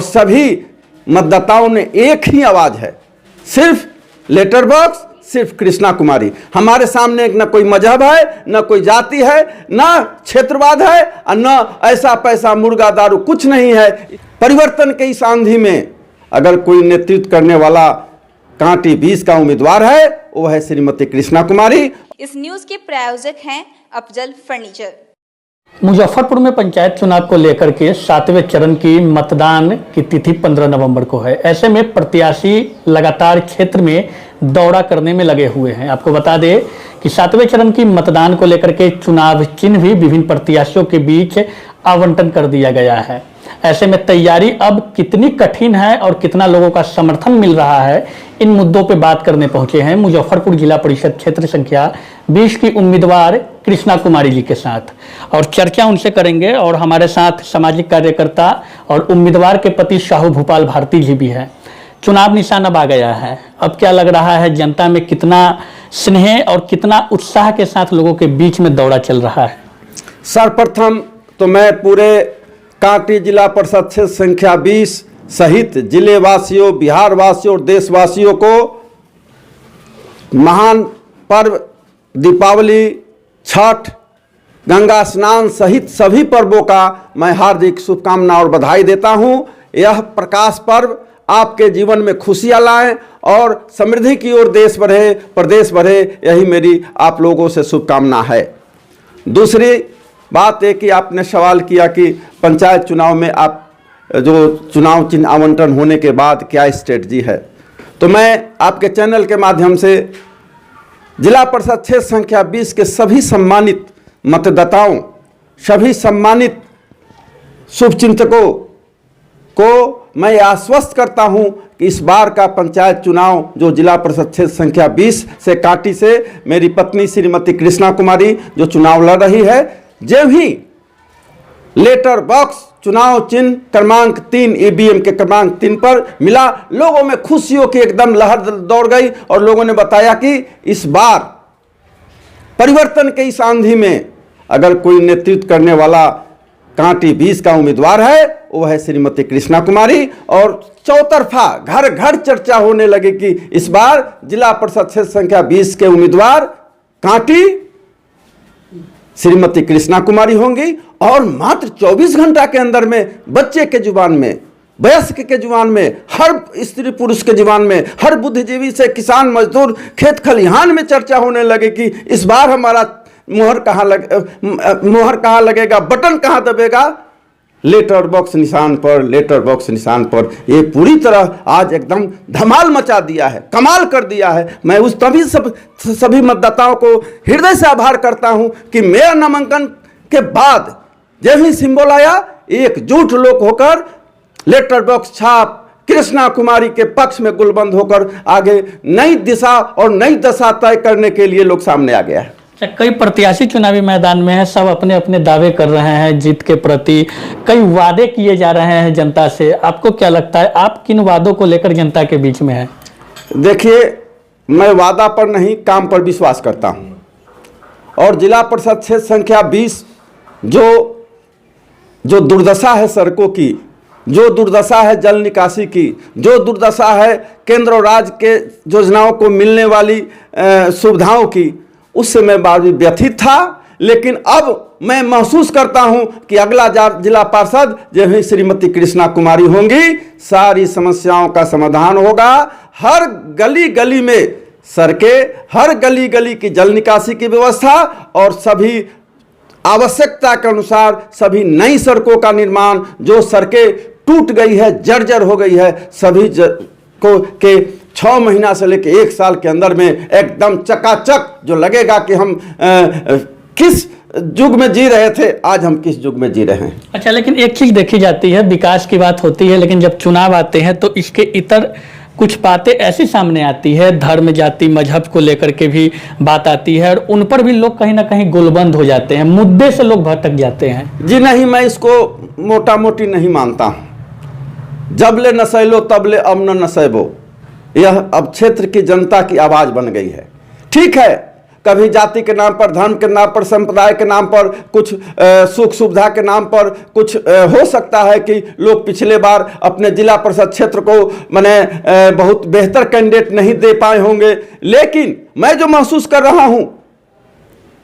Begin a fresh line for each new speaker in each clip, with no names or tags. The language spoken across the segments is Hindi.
सभी मतदाताओं ने एक ही आवाज़ है, सिर्फ लेटर बॉक्स, सिर्फ कृष्णा कुमारी। हमारे सामने न कोई मजहब है, न कोई जाति है, न क्षेत्रवाद है, और न ऐसा पैसा मुर्गा दारू, कुछ नहीं है। परिवर्तन के इस आंधी में अगर कोई नेतृत्व करने वाला कांटी 20 का उम्मीदवार है, वो है श्रीमती कृष्णा कुमारी।
इस न्यूज के प्रायोजक हैं अफजल फर्नीचर।
मुजफ्फरपुर में पंचायत चुनाव को लेकर के 7वें चरण की मतदान की तिथि 15 नवंबर को है। ऐसे में प्रत्याशी लगातार क्षेत्र में दौरा करने में लगे हुए हैं। आपको बता दें कि 7वें चरण की मतदान को लेकर के चुनाव चिन्ह भी विभिन्न प्रत्याशियों के बीच आवंटन कर दिया गया है। ऐसे में तैयारी अब कितनी कठिन है और कितना लोगों का समर्थन मिल रहा है, इन मुद्दों पे बात करने पहुंचे हैं मुजफ्फरपुर जिला परिषद क्षेत्र संख्या 20 की उम्मीदवार कृष्णा कुमारी जी के साथ, और चर्चा उनसे करेंगे। और हमारे साथ सामाजिक कार्यकर्ता और उम्मीदवार के पति साहू भूपाल भारती जी भी हैं। चुनाव निशान अब आ गया है, अब क्या लग रहा है, जनता में कितना स्नेह और कितना उत्साह के साथ लोगों के बीच में दौड़ा चल रहा है?
सर्वप्रथम तो मैं पूरे कांटी जिला परिषद क्षेत्र संख्या 20 सहित जिले वासियों, बिहार वासियों और देशवासियों को महान पर्व दीपावली, छठ, गंगा स्नान सहित सभी पर्वों का मैं हार्दिक शुभकामना और बधाई देता हूं। यह प्रकाश पर्व आपके जीवन में खुशियां लाएं और समृद्धि की ओर देश बढ़े, प्रदेश बढ़े, यही मेरी आप लोगों से शुभकामना है। दूसरी बात है कि आपने सवाल किया कि पंचायत चुनाव में आप जो चुनाव चिन्ह आवंटन होने के बाद क्या स्ट्रेटजी है, तो मैं आपके चैनल के माध्यम से जिला परिषद क्षेत्र संख्या 20 के सभी सम्मानित मतदाताओं, सभी सम्मानित शुभचिंतकों को मैं आश्वस्त करता हूं कि इस बार का पंचायत चुनाव जो जिला परिषद क्षेत्र संख्या 20 से कांटी से मेरी पत्नी श्रीमती कृष्णा कुमारी जो चुनाव लड़ रही है, जब ही लेटर बॉक्स चुनाव चिन्ह क्रमांक 3 ईवीएम के क्रमांक 3 पर मिला, लोगों में खुशियों की एकदम लहर दौड़ गई और लोगों ने बताया कि इस बार परिवर्तन के इस आंधी में अगर कोई नेतृत्व करने वाला कांटी 20 का उम्मीदवार है, वो है श्रीमती कृष्णा कुमारी। और चौतरफा घर घर चर्चा होने लगी कि इस बार जिला परिषद क्षेत्र संख्या 20 के उम्मीदवार कांटी श्रीमती कृष्णा कुमारी होंगी। और मात्र 24 घंटा के अंदर में बच्चे के जुबान में, वयस्क के जुबान में, हर स्त्री पुरुष के जुबान में, हर बुद्धिजीवी से किसान मजदूर खेत खलिहान में चर्चा होने लगे कि इस बार हमारा मोहर कहाँ लगेगा, बटन कहाँ दबेगा, लेटर बॉक्स निशान पर, लेटर बॉक्स निशान पर। ये पूरी तरह आज एकदम धमाल मचा दिया है, कमाल कर दिया है। मैं उस सभी मतदाताओं को हृदय से आभार करता हूं कि मेरा नामांकन के बाद जब ही सिंबल आया, एकजुट लोग होकर लेटर बॉक्स छाप कृष्णा कुमारी के पक्ष में गुलबंद होकर आगे नई दिशा और नई दशा तय करने के लिए लोग सामने आ गया है।
कई प्रत्याशी चुनावी मैदान में हैं, सब अपने अपने दावे कर रहे हैं जीत के प्रति, कई वादे किए जा रहे हैं जनता से। आपको क्या लगता है, आप किन वादों को लेकर जनता के बीच में हैं?
देखिए, मैं वादा पर नहीं, काम पर विश्वास करता हूं। और जिला परिषद क्षेत्र संख्या 20 जो दुर्दशा है सड़कों की, जो दुर्दशा है जल निकासी की, जो दुर्दशा है केंद्र और राज्य के योजनाओं को मिलने वाली सुविधाओं की, उससे मैं बहुत व्यथित था। लेकिन अब मैं महसूस करता हूं कि अगला जिला पार्षद जब ही श्रीमती कृष्णा कुमारी होंगी, सारी समस्याओं का समाधान होगा। हर गली गली में सड़कें, हर गली गली की जल निकासी की व्यवस्था और सभी आवश्यकता के अनुसार सभी नई सड़कों का निर्माण, जो सड़कें टूट गई है, जर्जर हो गई है, सभी को के 6 महीना से लेकर 1 साल के अंदर में एकदम चकाचक, जो लगेगा कि हम किस युग में जी रहे थे, आज हम किस युग में जी रहे हैं।
अच्छा, लेकिन एक चीज देखी जाती है, विकास की बात होती है, लेकिन जब चुनाव आते हैं तो इसके इतर कुछ बातें ऐसी सामने आती है, धर्म, जाति, मजहब को लेकर के भी बात आती है, और उन पर भी लोग कहीं ना कहीं गुलबंद हो जाते हैं, मुद्दे से लोग भटक जाते हैं।
जी नहीं, मैं इसको मोटा मोटी नहीं मानता हूँ। जब ले नसैलो तब ले अब न नसैबो, यह अब क्षेत्र की जनता की आवाज़ बन गई है। ठीक है, कभी जाति के नाम पर, धर्म के नाम पर, संप्रदाय के नाम पर, कुछ सुख सुविधा के नाम पर कुछ हो सकता है कि लोग पिछले बार अपने जिला परिषद क्षेत्र को मैंने बहुत बेहतर कैंडिडेट नहीं दे पाए होंगे, लेकिन मैं जो महसूस कर रहा हूं,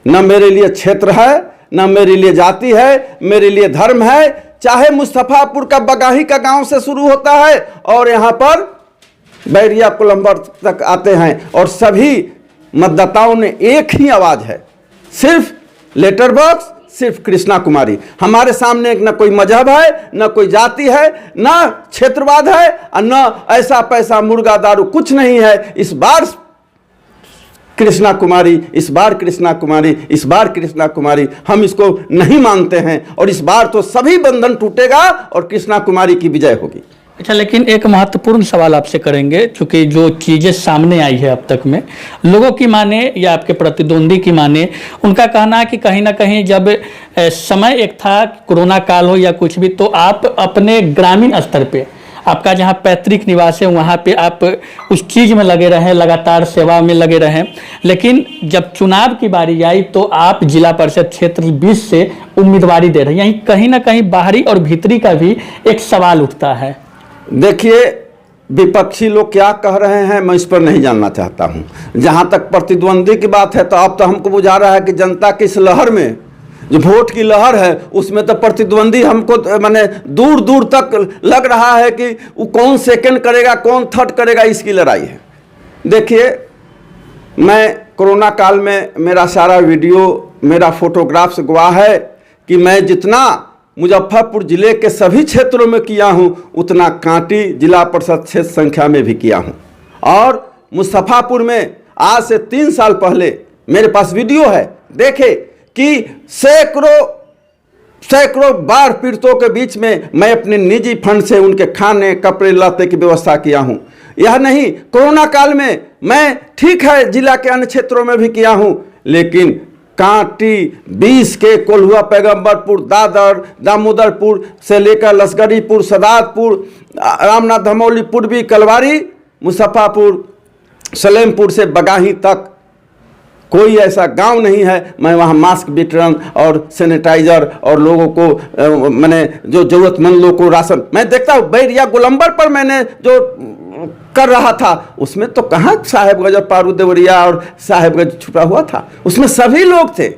न मेरे लिए क्षेत्र है, न मेरे लिए जाति है, मेरे लिए धर्म है। चाहे मुस्तफापुर का बगाही का गांव से शुरू होता है और यहां पर बैरिया कोलंबर तक आते हैं, और सभी मतदाताओं ने एक ही आवाज है, सिर्फ लेटर बॉक्स, सिर्फ कृष्णा कुमारी। हमारे सामने न कोई मजहब है, न कोई जाति है, न क्षेत्रवाद है, और न ऐसा पैसा मुर्गा दारू, कुछ नहीं है। इस बार कृष्णा कुमारी, इस बार कृष्णा कुमारी, इस बार कृष्णा कुमारी, हम इसको नहीं मानते हैं, और इस बार तो सभी बंधन टूटेगा और कृष्णा कुमारी की विजय होगी।
अच्छा, लेकिन एक महत्वपूर्ण सवाल आपसे करेंगे, क्योंकि जो चीज़ें सामने आई है अब तक में, लोगों की माने या आपके प्रतिद्वंदी की माने, उनका कहना है कि कहीं ना कहीं जब समय एक था, कोरोना काल हो या कुछ भी, तो आप अपने ग्रामीण स्तर पे, आपका जहाँ पैतृक निवास है वहाँ पे आप उस चीज़ में लगे रहें, लगातार सेवा में लगे रहें, लेकिन जब चुनाव की बारी आई तो आप जिला परिषद क्षेत्र 20 से उम्मीदवारी दे रहे हैं। यहीं कहीं ना कहीं बाहरी और भीतरी का भी एक सवाल उठता है।
देखिए, विपक्षी लोग क्या कह रहे हैं मैं इस पर नहीं जानना चाहता हूं। जहां तक प्रतिद्वंदी की बात है, तो अब तो हमको बुझा रहा है कि जनता की इस लहर में, जो वोट की लहर है, उसमें तो प्रतिद्वंदी हमको माने दूर दूर तक लग रहा है कि वो कौन सेकंड करेगा, कौन थर्ड करेगा, इसकी लड़ाई है। देखिए, मैं कोरोना काल में मेरा सारा वीडियो, मेरा फोटोग्राफ्स गवाह है कि मैं जितना मुजफ्फरपुर जिले के सभी क्षेत्रों में किया हूं, उतना कांटी जिला परिषद क्षेत्र संख्या में भी किया हूं। और मुस्तफापुर में आज से 3 साल पहले मेरे पास वीडियो है, देखे कि सैकड़ों बाढ़ पीड़ितों के बीच में मैं अपने निजी फंड से उनके खाने, कपड़े, लत्ते की व्यवस्था किया हूं। यह नहीं, कोरोना काल में मैं, ठीक है, जिला के अन्य क्षेत्रों में भी किया हूं, लेकिन कांटी 20 के कोल्हुआ, पैगंबरपुर, दादर, दामोदरपुर से लेकर लश्करीपुर, सदातपुर, रामनाथ, धमौली, पूर्वी कलवारी, मुजफ्फरपुर, सलेमपुर से बगाही तक कोई ऐसा गांव नहीं है मैं वहां मास्क वितरण और सैनिटाइजर और लोगों को मैंने जो जरूरतमंद लोगों को राशन, मैं देखता हूँ बैरिया गोलंबर पर मैंने जो कर रहा था, उसमें तो कहाँ साहेबगंज और पारू देवरिया और साहेबगंज छुपा हुआ था, उसमें सभी लोग थे।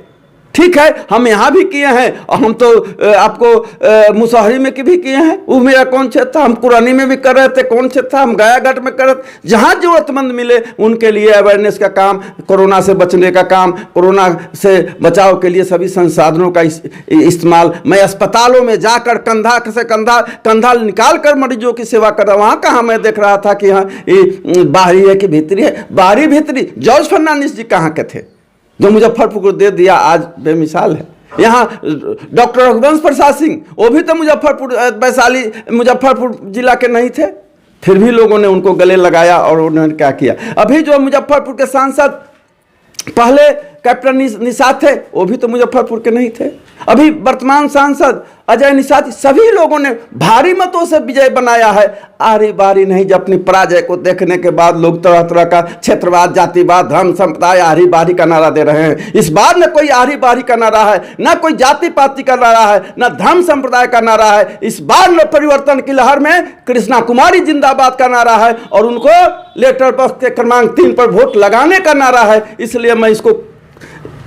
ठीक है, हम यहाँ भी किए हैं, और हम तो आपको मुसहरी में भी किए हैं, वो मेरा कौन क्षेत्र था, हम कुरानी में भी कर रहे थे, कौन क्षेत्र था, हम गयाघाट में कर रहे थे। जहाँ जरूरतमंद मिले उनके लिए अवेयरनेस का काम, कोरोना से बचने का काम, कोरोना से बचाव के लिए सभी संसाधनों का इस्तेमाल, मैं अस्पतालों में जाकर कंधा से कंधा निकाल कर मरीजों की सेवा कर रहा। वहाँ कहाँ मैं देख रहा था कि हाँ ये बाहरी है कि भीतरी है, बाहरी भीतरी। जॉर्ज फर्नांडिस जी कहाँ के थे जो मुजफ्फरपुर को दे दिया, आज बेमिसाल है। यहाँ डॉक्टर रघुवंश प्रसाद सिंह, वो भी तो मुजफ्फरपुर, वैशाली, मुजफ्फरपुर जिला के नहीं थे, फिर भी लोगों ने उनको गले लगाया और उन्होंने क्या किया। अभी जो मुजफ्फरपुर के सांसद पहले कैप्टन निषाद थे, वो भी तो मुजफ्फरपुर के नहीं थे। अभी वर्तमान सांसद अजय निषाद, सभी लोगों ने भारी मतों से विजय बनाया है। आरी बारी नहीं, जब अपनी पराजय को देखने के बाद लोग तरह तरह का क्षेत्रवाद, जातिवाद, धर्म, संप्रदाय, आरी बारी का नारा दे रहे हैं। इस बार न कोई आरी बारी का नारा है, न कोई जाति पाति का नारा है, न धर्म संप्रदाय का नारा है। इस बार न परिवर्तन की लहर में कृष्णा कुमारी जिंदाबाद का नारा है, और उनको लेटर बॉक्स के क्रमांक 3 पर वोट लगाने का नारा है। इसलिए मैं इसको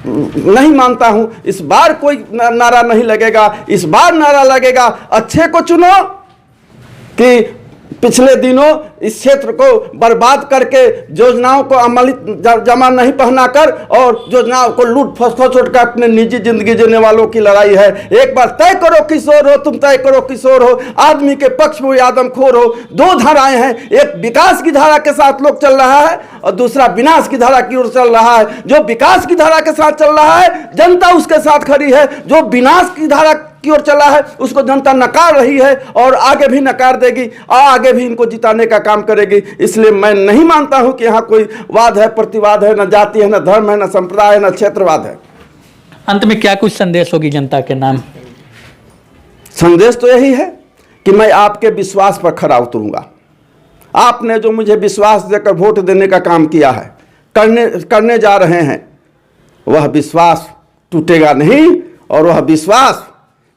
नहीं मानता हूं, इस बार कोई नारा नहीं लगेगा। इस बार नारा लगेगा, अच्छे को चुनो, कि पिछले दिनों इस क्षेत्र को बर्बाद करके योजनाओं को अमलित जमा नहीं पहनाकर और योजनाओं को लूट खसोट कर अपने निजी जिंदगी जीने वालों की लड़ाई है। एक बार तय करो किशोर हो, तुम तय करो किशोर हो, आदमी के पक्ष में आदमखोर हो। 2 धाराएं हैं, एक विकास की धारा के साथ लोग चल रहा है और दूसरा विनाश की धारा की ओर चल रहा है। जो विकास की धारा के साथ चल रहा है, जनता उसके साथ खड़ी है। जो विनाश की धारा की ओर चला है, उसको जनता नकार रही है और आगे भी नकार देगी, आगे भी इनको जिताने का काम करेगी। इसलिए मैं नहीं मानता हूं कि यहाँ कोई वाद है, प्रतिवाद है, न जाति है, न धर्म है, न संप्रदाय है, न क्षेत्रवाद है।
अंत में क्या कुछ संदेश होगी जनता के नाम?
संदेश तो यही है कि मैं आपके विश्वास पर खरा उतरूंगा। आपने जो मुझे विश्वास देकर वोट देने का काम किया है, करने जा रहे हैं, वह विश्वास टूटेगा नहीं और वह विश्वास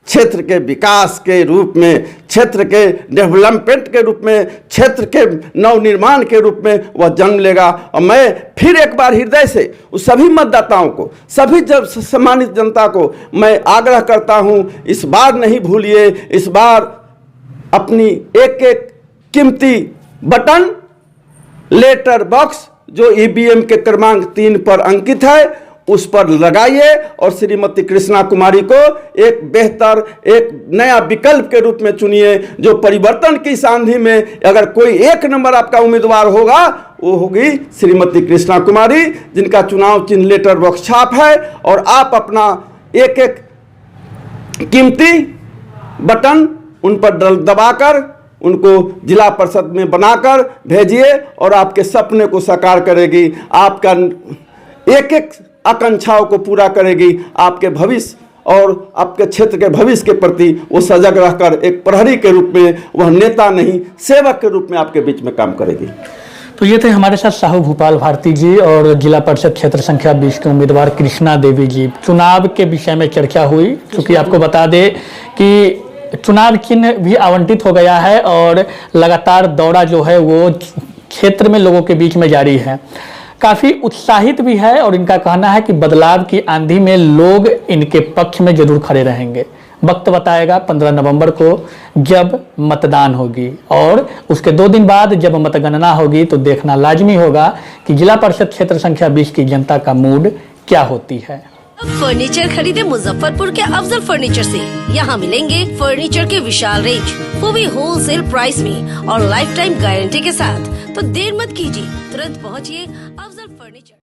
क्षेत्र के विकास के रूप में, क्षेत्र के डेवलपमेंट के रूप में, क्षेत्र के नवनिर्माण के रूप में वह जन्म लेगा। और मैं फिर एक बार हृदय से उस सभी मतदाताओं को, सभी सम्मानित जनता को मैं आग्रह करता हूं, इस बार नहीं भूलिए, इस बार अपनी एक एक कीमती बटन, लेटर बॉक्स जो ईवीएम के क्रमांक 3 पर अंकित है उस पर लगाइए और श्रीमती कृष्णा कुमारी को एक बेहतर, एक नया विकल्प के रूप में चुनिए, जो परिवर्तन की सांधी में अगर कोई एक नंबर आपका उम्मीदवार होगा वो होगी श्रीमती कृष्णा कुमारी, जिनका चुनाव चिन्ह लेटर बॉक्स छाप है। और आप अपना एक एक कीमती बटन उन पर दबाकर उनको जिला परिषद में बनाकर भेजिए और आपके सपने को साकार करेगी, आपका एक एक आकांक्षाओं को पूरा करेगी, आपके भविष्य और आपके क्षेत्र के भविष्य के प्रति वो सजग रहकर एक प्रहरी के रूप में, वह नेता नहीं सेवक के रूप में आपके बीच में काम करेगी।
तो ये थे हमारे साथ साहू भूपाल भारती जी और जिला परिषद क्षेत्र संख्या 20 के उम्मीदवार कृष्णा देवी जी। चुनाव के विषय में चर्चा हुई, क्योंकि आपको बता दें कि चुनाव चिन्ह भी आवंटित हो गया है और लगातार दौरा जो है वो क्षेत्र में लोगों के बीच में जारी है। काफ़ी उत्साहित भी है और इनका कहना है कि बदलाव की आंधी में लोग इनके पक्ष में जरूर खड़े रहेंगे। वक्त बताएगा 15 नवंबर को जब मतदान होगी और उसके 2 दिन बाद जब मतगणना होगी तो देखना लाजमी होगा कि जिला परिषद क्षेत्र संख्या 20 की जनता का मूड क्या होती है।
फर्नीचर खरीदे मुजफ्फरपुर के अफजल फर्नीचर से। यहाँ मिलेंगे फर्नीचर के विशाल रेंज, वो भी होलसेल प्राइस में और लाइफ टाइम गारंटी के साथ। तो देर मत कीजिए, तुरंत पहुँचिए अफजल फर्नीचर।